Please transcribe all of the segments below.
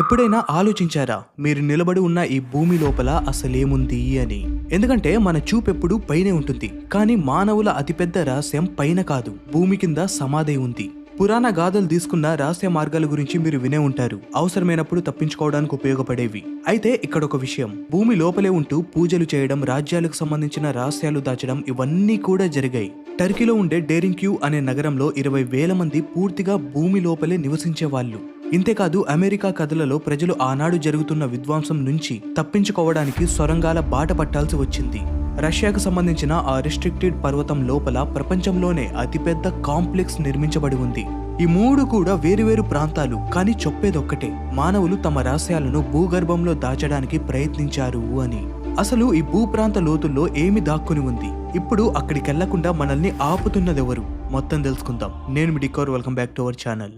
ఎప్పుడైనా ఆలోచించారా మీరు నిలబడి ఉన్న ఈ భూమి లోపల అసలేముంది అని? ఎందుకంటే మన చూపెప్పుడు పైనే ఉంటుంది, కానీ మానవుల అతిపెద్ద రహస్యం పైన కాదు, భూమి కింద సమాధి ఉంది. పురాణ గాథలు తీసుకున్న రహస్య మార్గాల గురించి మీరు వినే ఉంటారు, అవసరమైనప్పుడు తప్పించుకోవడానికి ఉపయోగపడేవి. అయితే ఇక్కడ ఒక విషయం, భూమి లోపలే ఉంటూ పూజలు చేయడం, రాజ్యాలకు సంబంధించిన రహస్యాలు దాచడం, ఇవన్నీ కూడా జరిగాయి. టర్కీలో ఉండే డేరింగ్ క్యూ అనే నగరంలో 20,000 మంది పూర్తిగా భూమి లోపలే నివసించే వాళ్ళు. ఇంతేకాదు అమెరికా కథలలో ప్రజలు ఆనాడు జరుగుతున్న విధ్వంసం నుంచి తప్పించుకోవడానికి సొరంగాల బాట పట్టాల్సి వచ్చింది. రష్యాకు సంబంధించిన ఆ రిస్ట్రిక్టెడ్ పర్వతం లోపల ప్రపంచంలోనే అతిపెద్ద కాంప్లెక్స్ నిర్మించబడి ఉంది. ఈ మూడు కూడా వేరువేరు ప్రాంతాలు, కానీ చెప్పేదొక్కటే, మానవులు తమ రహస్యాలను భూగర్భంలో దాచడానికి ప్రయత్నించారు అని. అసలు ఈ భూప్రాంత లోతుల్లో ఏమి దాక్కుని ఉంది? ఇప్పుడు అక్కడికెళ్లకుండా మనల్ని ఆపుతున్నదెవరు? మొత్తం తెలుసుకుందాం. నేను మీ డికోర్, welcome back to our channel.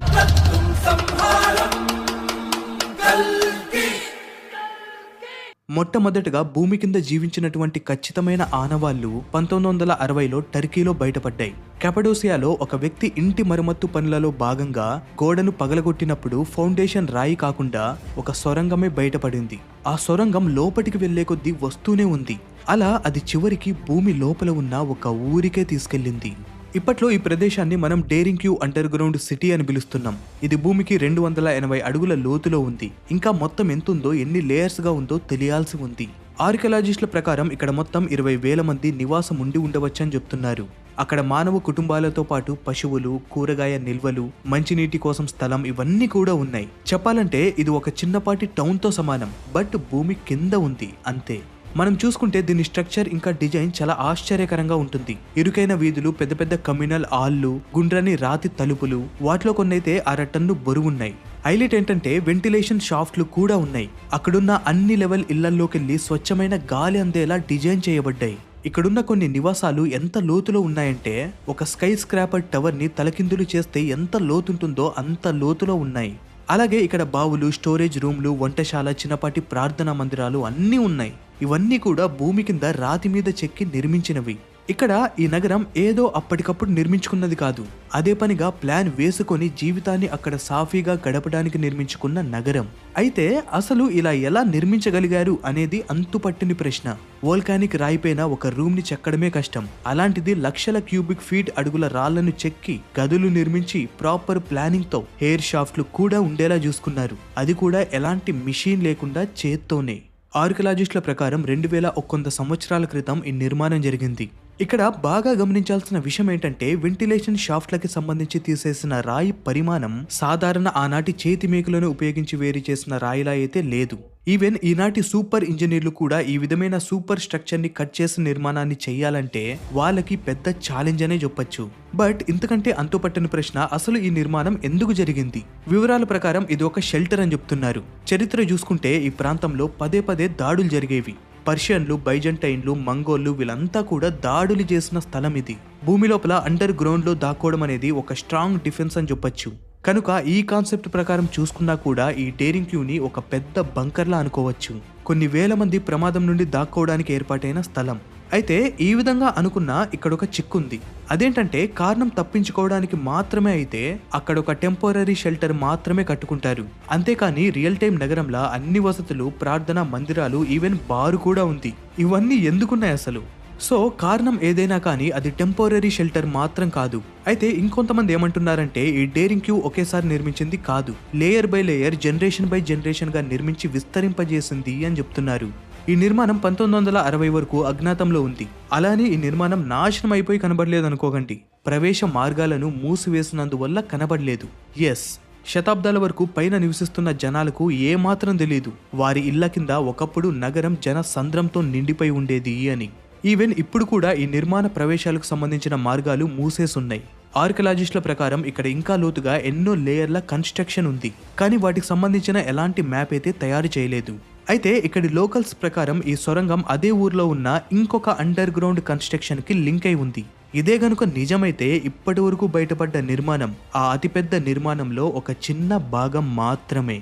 మొట్టమొదటగా భూమి కింద జీవించినటువంటి ఖచ్చితమైన ఆనవాళ్లు 1960లో టర్కీలో బయటపడ్డాయి. కెపడోసియాలో ఒక వ్యక్తి ఇంటి మరమ్మత్తు పనులలో భాగంగా గోడను పగలగొట్టినప్పుడు ఫౌండేషన్ రాయి కాకుండా ఒక సొరంగమే బయటపడింది. ఆ సొరంగం లోపటికి వెళ్లే కొద్దీ వస్తూనే ఉంది. అలా అది చివరికి భూమి లోపల ఉన్న ఒక ఊరికే తీసుకెళ్లింది. ఇప్పట్లో ఈ ప్రదేశాన్ని మనం Derinkuyu underground city అని పిలుస్తున్నాం. ఇది భూమికి 280 అడుగుల లోతులో ఉంది. ఇంకా మొత్తం ఎంతుందో, ఎన్ని లేయర్స్ గా ఉందో తెలియాల్సి ఉంది. ఆర్కియాలజిస్టుల ప్రకారం ఇక్కడ మొత్తం 20,000 మంది నివాసం ఉండి ఉండవచ్చని చెప్తున్నారు. అక్కడ మానవ కుటుంబాలతో పాటు పశువులు, కూరగాయ నిల్వలు, మంచినీటి కోసం స్థలం, ఇవన్నీ కూడా ఉన్నాయి. చెప్పాలంటే ఇది ఒక చిన్నపాటి టౌన్ తో సమానం. బట్ భూమి కింద ఉంది అంతే. మనం చూసుకుంటే దీని స్ట్రక్చర్ ఇంకా డిజైన్ చాలా ఆశ్చర్యకరంగా ఉంటుంది. ఇరుకైన వీధులు, పెద్ద పెద్ద కమ్యూనల్ హాల్లు, గుండ్రని రాతి తలుపులు, వాటిలో కొన్నైతే 1/2 టన్ను బరువున్నాయి. హైలైట్ ఏంటంటే వెంటిలేషన్ షాఫ్ట్లు కూడా ఉన్నాయి. అక్కడున్న అన్ని లెవెల్ ఇళ్లలోకెళ్లి స్వచ్ఛమైన గాలి అందేలా డిజైన్ చేయబడ్డాయి. ఇక్కడున్న కొన్ని నివాసాలు ఎంత లోతులో ఉన్నాయంటే, ఒక స్కై స్క్రాపర్ టవర్ ని తలకిందులు చేస్తే ఎంత లోతుంటుందో అంత లోతులో ఉన్నాయి. అలాగే ఇక్కడ బావులు, స్టోరేజ్ రూమ్లు, వంటశాల, చిన్నపాటి ప్రార్థనా మందిరాలు అన్నీ ఉన్నాయి. ఇవన్నీ కూడా భూమి కింద రాతి మీద చెక్కి నిర్మించినవి. ఇక్కడ ఈ నగరం ఏదో అప్పటికప్పుడు నిర్మించుకున్నది కాదు, అదే పనిగా ప్లాన్ వేసుకొని జీవితాన్ని అక్కడ సాఫీగా గడపడానికి నిర్మించుకున్న నగరం. అయితే అసలు ఇలా ఎలా నిర్మించగలిగారు అనేది అంతుపట్టిన ప్రశ్న. వోల్కానిక్ రాయిపైన ఒక రూమ్ ని చెక్కడమే కష్టం, అలాంటిది లక్షల క్యూబిక్ ఫీట్ అడుగుల రాళ్లను చెక్కి గదులు నిర్మించి ప్రాపర్ ప్లానింగ్ తో హెయిర్ షాఫ్ట్లు కూడా ఉండేలా చూసుకున్నారు. అది కూడా ఎలాంటి మిషన్ లేకుండా చేత్తోనే. ఆర్కియాలజిస్టుల ప్రకారం 2100 సంవత్సరాల క్రితం ఈ నిర్మాణం జరిగింది. ఇక్కడ బాగా గమనించాల్సిన విషయం ఏంటంటే, వెంటిలేషన్ షాఫ్ట్లకి సంబంధించి తీసేసిన రాయి పరిమాణం సాధారణ ఆనాటి చేతి మేకులను ఉపయోగించి వేరు చేసిన రాయిలా అయితే లేదు. ఈవెన్ ఈనాటి సూపర్ ఇంజనీర్లు కూడా ఈ విధమైన సూపర్ స్ట్రక్చర్ ని కట్ చేసిన నిర్మాణాన్ని చెయ్యాలంటే వాళ్ళకి పెద్ద ఛాలెంజ్ అనే చెప్పొచ్చు. బట్ ఇంతకంటే అంతుపట్టని ప్రశ్న, అసలు ఈ నిర్మాణం ఎందుకు జరిగింది? వివరాల ప్రకారం ఇది ఒక షెల్టర్ అని చెప్తున్నారు. చరిత్ర చూసుకుంటే ఈ ప్రాంతంలో పదే పదే దాడులు జరిగేవి. పర్షియన్లు, బైజంటైన్లు, మంగోళ్లు, వీళ్ళంతా కూడా దాడులు చేసిన స్థలం ఇది. భూమి లోపల అండర్ గ్రౌండ్ లో దాక్కోవడం అనేది ఒక స్ట్రాంగ్ డిఫెన్స్ అని చెప్పొచ్చు. కనుక ఈ కాన్సెప్ట్ ప్రకారం చూసుకున్నా కూడా ఈ డేరింగ్ క్యూని ఒక పెద్ద బంకర్లా అనుకోవచ్చు. కొన్ని వేల మంది ప్రమాదం నుండి దాక్కోవడానికి ఏర్పాటైన స్థలం. అయితే ఈ విధంగా అనుకున్నా ఇక్కడ ఒక చిక్కుంది. అదేంటంటే, కారణం తప్పించుకోవడానికి మాత్రమే అయితే అక్కడ ఒక టెంపరరీ షెల్టర్ మాత్రమే కట్టుకుంటారు. అంతేకాని రియల్ టైం నగరంలో అన్ని వసతులు, ప్రార్థనా మందిరాలు, ఈవెన్ బారు కూడా ఉంది. ఇవన్నీ ఎందుకున్నాయి అసలు? సో కారణం ఏదైనా కానీ అది టెంపరరీ షెల్టర్ మాత్రం కాదు. అయితే ఇంకొంతమంది ఏమంటున్నారంటే, ఈ డేరింగ్ క్యూ ఒకేసారి నిర్మించింది కాదు, layer by layer, generation by generation గా నిర్మించి విస్తరింపజేసింది అని చెప్తున్నారు. ఈ నిర్మాణం 1960 వరకు అజ్ఞాతంలో ఉంది. అలానే ఈ నిర్మాణం నాశనం అయిపోయి కనబడలేదు అనుకోకండి, ప్రవేశ మార్గాలను మూసివేసినందువల్ల కనబడలేదు. ఎస్, శతాబ్దాల వరకు పైన నివసిస్తున్న జనాలకు ఏమాత్రం తెలియదు వారి ఇళ్ల కింద ఒకప్పుడు నగరం జన సంద్రంతో నిండిపోయి ఉండేది అని. ఈవెన్ ఇప్పుడు కూడా ఈ నిర్మాణ ప్రవేశాలకు సంబంధించిన మార్గాలు మూసేసున్నాయి. ఆర్కియాలజిస్టుల ప్రకారం ఇక్కడ ఇంకా లోతుగా ఎన్నో లేయర్ల కన్స్ట్రక్షన్ ఉంది, కానీ వాటికి సంబంధించిన ఎలాంటి మ్యాప్ అయితే తయారు చేయలేదు. అయితే ఇక్కడి లోకల్స్ ప్రకారం ఈ సొరంగం అదే ఊర్లో ఉన్న ఇంకొక అండర్ గ్రౌండ్ కన్స్ట్రక్షన్ కి లింక్ అయి ఉంది. ఇదే గనుక నిజమైతే ఇప్పటి వరకు బయటపడ్డ నిర్మాణం ఆ అతిపెద్ద నిర్మాణంలో ఒక చిన్న భాగం మాత్రమే.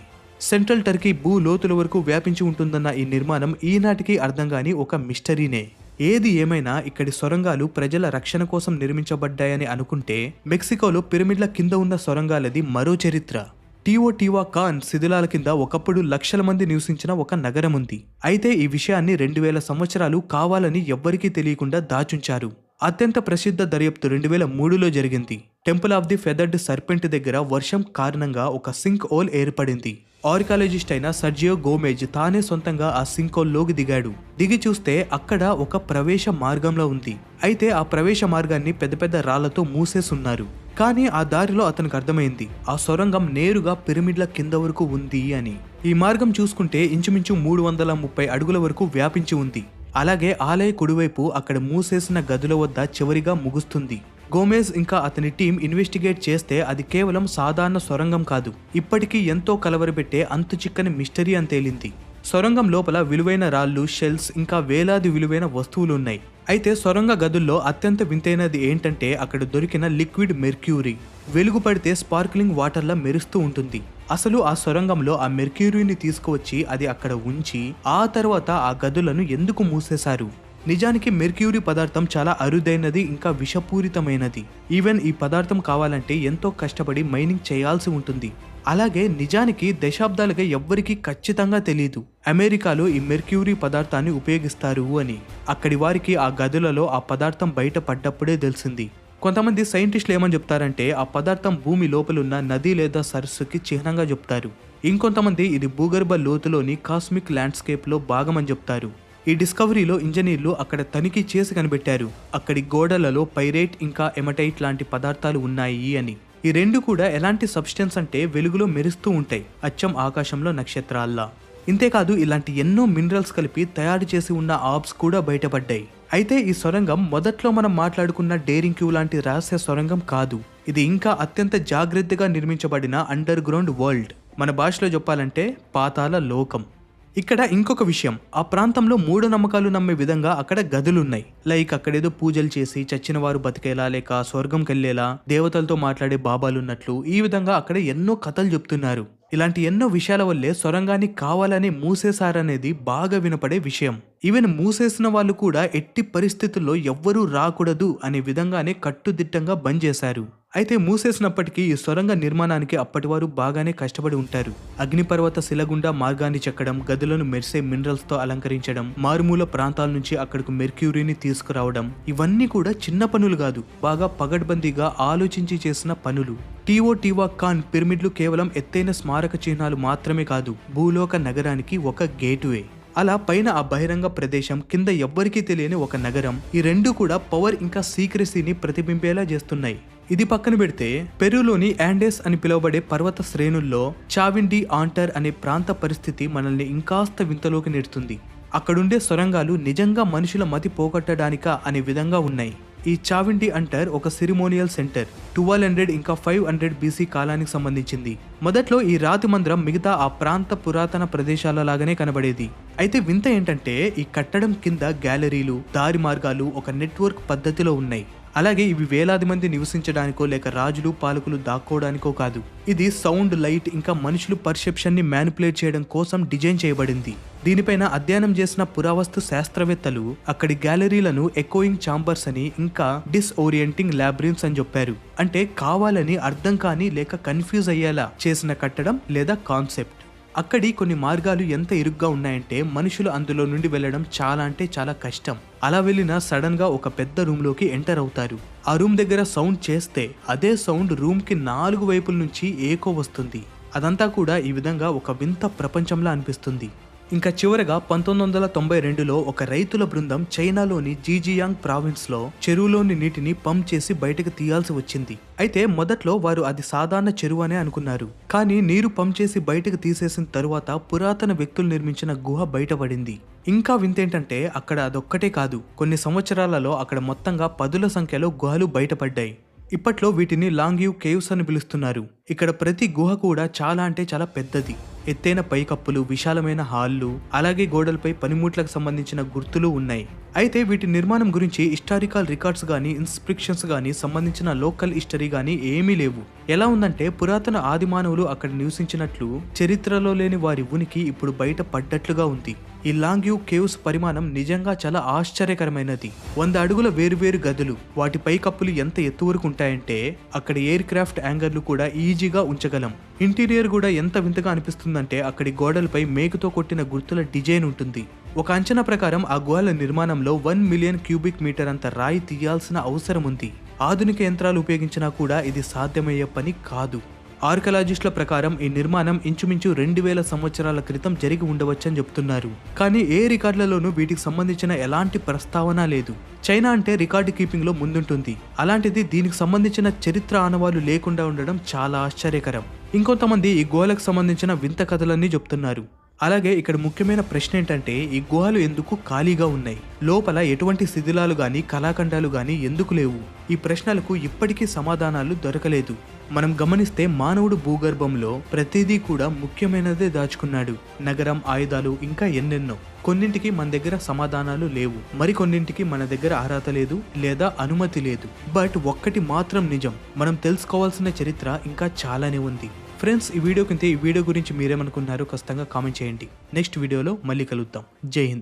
సెంట్రల్ టర్కీ భూ లోతుల వరకు వ్యాపించి ఉంటుందన్న ఈ నిర్మాణం ఈనాటికి అర్థం కాని ఒక మిస్టరీనే. ఏది ఏమైనా ఇక్కడి సొరంగాలు ప్రజల రక్షణ కోసం నిర్మించబడ్డాయని అనుకుంటే, మెక్సికోలో పిరమిడ్ల కింద ఉన్న సొరంగాలది మరో చరిత్ర. టీవా ఖాన్ శిథిలాల కింద ఒకప్పుడు లక్షల మంది నివసించిన ఒక నగరం ఉంది. అయితే ఈ విషయాన్ని 2000 సంవత్సరాలు కావాలని ఎవ్వరికీ తెలియకుండా దాచుంచారు. అత్యంత ప్రసిద్ధ దర్యాప్తు 2003లో జరిగింది. టెంపుల్ ఆఫ్ ది ఫెదర్డ్ సర్పెంట్ దగ్గర వర్షం కారణంగా ఒక సింక్ హోల్ ఏర్పడింది. ఆర్కాలజిస్ట్ అయిన సర్జియో గోమెజ్ తానే సొంతంగా ఆ సింక్ హోల్ లోకి దిగాడు. దిగి చూస్తే అక్కడ ఒక ప్రవేశ మార్గంలో ఉంది. అయితే ఆ ప్రవేశ మార్గాన్ని పెద్ద పెద్ద రాళ్లతో మూసేసున్నారు. కానీ ఆ దారిలో అతనికి అర్థమైంది ఆ సొరంగం నేరుగా పిరమిడ్ల కింద వరకు ఉంది అని. ఈ మార్గం చూసుకుంటే ఇంచుమించు 330 అడుగుల వరకు వ్యాపించి ఉంది. అలాగే ఆలయ కుడివైపు అక్కడ మూసేసిన గదుల వద్ద చివరిగా ముగుస్తుంది. గోమెజ్ ఇంకా అతని టీం ఇన్వెస్టిగేట్ చేస్తే అది కేవలం సాధారణ సొరంగం కాదు, ఇప్పటికీ ఎంతో కలవరపెట్టే అంతు చిక్కని మిస్టరీ అని తేలింది. సొరంగం లోపల విలువైన రాళ్లు, షెల్స్ ఇంకా వేలాది విలువైన వస్తువులు ఉన్నాయి. అయితే సొరంగ గదుల్లో అత్యంత వింతైనది ఏంటంటే అక్కడ దొరికిన లిక్విడ్ మెర్క్యూరీ వెలుగు పడితే స్పార్క్లింగ్ వాటర్లా మెరుస్తూ ఉంటుంది. అసలు ఆ సొరంగంలో ఆ మెర్క్యూరీని తీసుకువచ్చి అది అక్కడ ఉంచి ఆ తర్వాత ఆ గదులను ఎందుకు మూసేశారు? నిజానికి మెర్క్యూరీ పదార్థం చాలా అరుదైనది, ఇంకా విషపూరితమైనది. ఈవెన్ ఈ పదార్థం కావాలంటే ఎంతో కష్టపడి మైనింగ్ చేయాల్సి ఉంటుంది. అలాగే నిజానికి దశాబ్దాలుగా ఎవ్వరికీ ఖచ్చితంగా తెలియదు అమెరికాలో ఈ మెర్క్యూరీ పదార్థాన్ని ఉపయోగిస్తారు అని. అక్కడి వారికి ఆ గదులలో ఆ పదార్థం బయట పడ్డప్పుడే తెలిసింది. కొంతమంది సైంటిస్టులు ఏమని చెప్తారంటే ఆ పదార్థం భూమి లోపలున్న నది లేదా సరస్సుకి చిహ్నంగా చెప్తారు. ఇంకొంతమంది ఇది భూగర్భ లోతులోని కాస్మిక్ ల్యాండ్స్కేప్ లో భాగమని చెప్తారు. ఈ డిస్కవరీలో ఇంజనీర్లు అక్కడ తనిఖీ చేసి కనిపెట్టారు అక్కడి గోడలలో పైరేట్ ఇంకా ఎమటైట్ లాంటి పదార్థాలు ఉన్నాయి అని. ఈ రెండు కూడా ఎలాంటి సబ్స్టెన్స్ అంటే వెలుగులో మెరుస్తూ ఉంటాయి, అచ్చం ఆకాశంలో నక్షత్రాల్లా. ఇంతేకాదు ఇలాంటి ఎన్నో మినరల్స్ కలిపి తయారు చేసి ఉన్న ఆబ్స్ కూడా బయటపడ్డాయి. అయితే ఈ సొరంగం మొదట్లో మనం మాట్లాడుకున్న డేరింగ్ క్యూ లాంటి రహస్య సొరంగం కాదు. ఇది ఇంకా అత్యంత జాగ్రత్తగా నిర్మించబడిన అండర్ గ్రౌండ్ వరల్డ్. మన భాషలో చెప్పాలంటే పాతాళ లోకం. ఇక్కడ ఇంకొక విషయం, ఆ ప్రాంతంలో మూఢనమ్మకాలు నమ్మే విధంగా అక్కడ గదులున్నాయి. లైక్ అక్కడేదో పూజలు చేసి చచ్చిన వారు బతికేలా లేక స్వర్గంకెళ్లేలా దేవతలతో మాట్లాడే బాబాలున్నట్లు ఈ విధంగా అక్కడ ఎన్నో కథలు చెప్తున్నారు. ఇలాంటి ఎన్నో విషయాల వల్లే సొరంగాన్ని కావాలని మూసేశారనేది బాగా వినపడే విషయం. ఈవెన్ మూసేసిన వాళ్ళు కూడా ఎట్టి పరిస్థితుల్లో ఎవ్వరూ రాకూడదు అనే విధంగానే కట్టుదిట్టంగా బంద్ చేశారు. అయితే మూసేసినప్పటికీ ఈ సొరంగ నిర్మాణానికి అప్పటివారు బాగానే కష్టపడి ఉంటారు. అగ్నిపర్వత శిలగుండా మార్గాన్ని చెక్కడం, గదులను మెరిసే మినరల్స్ తో అలంకరించడం, మారుమూల ప్రాంతాల నుంచి అక్కడికి మెర్క్యూరీని తీసుకురావడం, ఇవన్నీ కూడా చిన్న పనులు కాదు, బాగా పగడ్బందీగా ఆలోచించి చేసిన పనులు. టీవా ఖాన్ పిరమిడ్లు కేవలం ఎత్తైన స్మారక చిహ్నాలు మాత్రమే కాదు, భూలోక నగరానికి ఒక గేట్వే. అలా పైన ఆ బహిరంగ ప్రదేశం, కింద ఎవ్వరికీ తెలియని ఒక నగరం, ఈ రెండు కూడా పవర్ ఇంకా సీక్రెసీని ప్రతిబింబేలా చేస్తున్నాయి. ఇది పక్కన పెడితే పెరూలోని యాండెస్ అని పిలువబడే పర్వత శ్రేణుల్లో చావిండి ఆంటర్ అనే ప్రాంత పరిస్థితి మనల్ని ఇంకాస్త వింతలోకి నెడుతుంది. అక్కడుండే సొరంగాలు నిజంగా మనుషుల మతి పోగొట్టడానికా అనే విధంగా ఉన్నాయి. ఈ చావిండి అంటర్ ఒక సిరిమోనియల్ సెంటర్. 1200 ఇంకా 500 BC కాలానికి సంబంధించింది. మొదట్లో ఈ రాతి మందిరం మిగతా ఆ ప్రాంత పురాతన ప్రదేశాల లాగానే కనబడేది. అయితే వింత ఏంటంటే ఈ కట్టడం కింద గ్యాలరీలు, దారి మార్గాలు ఒక నెట్వర్క్ పద్ధతిలో ఉన్నాయి. అలాగే ఇవి వేలాది మంది నివసించడానికో లేక రాజులు పాలకులు దాక్కోవడానికో కాదు. ఇది సౌండ్, లైట్ ఇంకా మనుషులు పర్సెప్షన్ ని మ్యానిపులేట్ చేయడం కోసం డిజైన్ చేయబడింది. దీనిపైన అధ్యయనం చేసిన పురావస్తు శాస్త్రవేత్తలు అక్కడి గ్యాలరీలను ఎకోయింగ్ ఛాంబర్స్ అని ఇంకా డిస్ఓరియంటింగ్ లాబ్రిన్స్ అని చెప్పారు. అంటే కావాలని అర్థం కాని లేక కన్ఫ్యూజ్ అయ్యేలా చేసిన కట్టడం లేదా కాన్సెప్ట్. అక్కడి కొన్ని మార్గాలు ఎంత ఇరుగ్గా ఉన్నాయంటే మనుషులు అందులో నుండి వెళ్ళడం చాలా అంటే చాలా కష్టం. అలా వెళ్ళినా సడన్ గా ఒక పెద్ద రూమ్ లోకి ఎంటర్ అవుతారు. ఆ రూమ్ దగ్గర సౌండ్ చేస్తే అదే సౌండ్ రూమ్ కి 4 వైపుల నుంచి ఏకో వస్తుంది. అదంతా కూడా ఈ విధంగా ఒక వింత ప్రపంచంలా అనిపిస్తుంది. ఇంకా చివరగా 1992లో ఒక రైతుల బృందం చైనాలోని జీజియాంగ్ ప్రావిన్స్ లో చెరువులోని నీటిని పంప్ చేసి బయటకు తీయాల్సి వచ్చింది. అయితే మొదట్లో వారు అది సాధారణ చెరువు అనే అనుకున్నారు. కానీ నీరు పంప్ చేసి బయటకు తీసేసిన తరువాత పురాతన వ్యక్తులు నిర్మించిన గుహ బయటపడింది. ఇంకా వింతేంటంటే అక్కడ అదొక్కటే కాదు, కొన్ని సంవత్సరాలలో అక్కడ మొత్తంగా 10ల సంఖ్యలో గుహలు బయటపడ్డాయి. ఇప్పట్లో వీటిని లాంగ్యూ కేవ్స్ అని పిలుస్తున్నారు. ఇక్కడ ప్రతి గుహ కూడా చాలా అంటే చాలా పెద్దది. ఎత్తైన పైకప్పులు, విశాలమైన హాళ్లు, అలాగే గోడలపై పనిముట్లకు సంబంధించిన గుర్తులు ఉన్నాయి. అయితే వీటి నిర్మాణం గురించి హిస్టారికల్ రికార్డ్స్ గానీ, ఇన్స్క్రిప్షన్స్ గానీ, సంబంధించిన లోకల్ హిస్టరీ గానీ ఏమీ లేవు. ఎలా ఉందంటే పురాతన ఆది మానవులు అక్కడ నివసించినట్లు, చరిత్రలో లేని వారి ఉనికి ఇప్పుడు బయట పడ్డట్లుగా ఉంది. ఈ లాంగ్యూ కేవ్స్ పరిమాణం నిజంగా చాలా ఆశ్చర్యకరమైనది. 100 అడుగుల వేరువేరు గదులు, వాటి పైకప్పులు ఎంత ఎత్తు వరకు ఉంటాయంటే అక్కడ ఎయిర్ క్రాఫ్ట్ యాంగర్లు కూడా ఈజీగా ఉంచగలం. ఇంటీరియర్ కూడా ఎంత వింతగా అనిపిస్తుందంటే అక్కడి గోడలపై మేకుతో కొట్టిన గుర్తుల డిజైన్ ఉంటుంది. ఒక అంచనా ప్రకారం ఆ గుహల నిర్మాణంలో 1 మిలియన్ క్యూబిక్ మీటర్ అంత రాయి తీయాల్సిన అవసరం ఉంది. ఆధునిక యంత్రాలు ఉపయోగించినా కూడా ఇది సాధ్యమయ్యే పని కాదు. ఆర్కియాలజిస్టుల ప్రకారం ఈ నిర్మాణం ఇంచుమించు 2000 సంవత్సరాల క్రితం జరిగి ఉండవచ్చని చెప్తున్నారు. కానీ ఏ రికార్డులలోనూ వీటికి సంబంధించిన ఎలాంటి ప్రస్తావన లేదు. చైనా అంటే రికార్డు కీపింగ్ లో ముందుంటుంది. అలాంటిది దీనికి సంబంధించిన చరిత్ర ఆనవాళ్లు లేకుండా ఉండడం చాలా ఆశ్చర్యకరం. ఇంకొంతమంది ఈ గుహలకు సంబంధించిన వింత కథలన్నీ చెప్తున్నారు. అలాగే ఇక్కడ ముఖ్యమైన ప్రశ్న ఏంటంటే ఈ గుహలు ఎందుకు ఖాళీగా ఉన్నాయి? లోపల ఎటువంటి శిథిలాలు గాని, కళాఖండాలు గాని ఎందుకు లేవు? ఈ ప్రశ్నలకు ఇప్పటికీ సమాధానాలు దొరకలేదు. మనం గమనిస్తే మానవుడు భూగర్భంలో ప్రతిదీ కూడా ముఖ్యమైనదే దాచుకున్నాడు. నగరం, ఆయుధాలు, ఇంకా ఎన్నెన్నో. కొన్నింటికి మన దగ్గర సమాధానాలు లేవు, మరికొన్నింటికి మన దగ్గర అర్హత లేదు లేదా అనుమతి లేదు. బట్ ఒక్కటి మాత్రం నిజం, మనం తెలుసుకోవాల్సిన చరిత్ర ఇంకా చాలానే ఉంది. ఫ్రెండ్స్, ఈ వీడియో గురించి మీరేమనుకున్నారో ఖచ్చితంగా కామెంట్ చేయండి. నెక్స్ట్ వీడియోలో మళ్ళీ కలుద్దాం. జై హింద్.